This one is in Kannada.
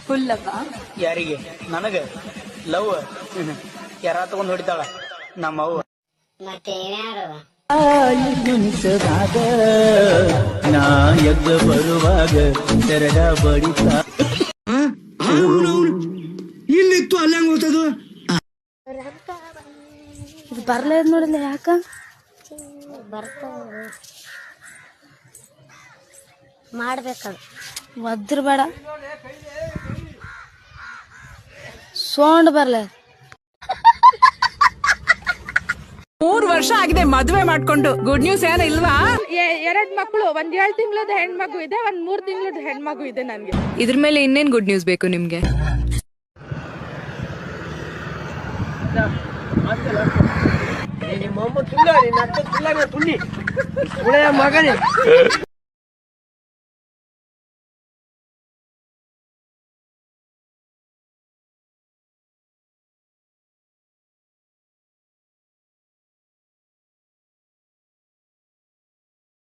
ಫುಲ್ಲಪ್ಪ ಯಾರಿಗೆ? ನನಗೆ ಲವ್ ಯಾರ ತಗೊಂಡ್ ಹೊಡಿತಾಳ ನಮ್ಮ ಅವ್ವ. ಮತ್ತೆ ಯಾರು ನುಣಿಸದಾಗ ನಾ ಎದ್ದು ಬರುವಾಗ ತೆರಗ ಬಡಿತ ಇಲ್ಲಿತ್ತು ಅಲ್ಲೇ ಹೋಗ್ತದು. ಇದು ಬರ್ಲೇ ನೋಡಿಲ್ಲ ಯಾಕ ಬರ್ತಾವ ಮಾಡ್ಬೇಕದು ಒದ್ರ ಬೇಡ ಸೌಂಡ್ ಬರ್ಲ. 3 ವರ್ಷ ಆಗಿದೆ ಮದ್ವೆ ಮಾಡ್ಕೊಂಡು. ಗುಡ್ ನ್ಯೂಸ್ ಏನ ಇಲ್ವಾ? 2 ಮಕ್ಕಳು, 1 7 ತಿಂಗಳದ ಹೆಣ್ಮಗು ಇದೆ, 1 3 ತಿಂಗಳದ ಹೆಣ್ಮಗು ಇದೆ ನನ್ಗೆ. ಇದ್ರ ಮೇಲೆ ಇನ್ನೇನ್ ಗುಡ್ ನ್ಯೂಸ್ ಬೇಕು ನಿಮ್ಗೆ? ನಿಮ್ಮ ಅಮ್ಮ ತುಲ್ಲ, ನಿನ್ನ ಅಕ್ಕ ತುಲ್ಲ, ತುಳ್ಳಿ ಮಗನೇ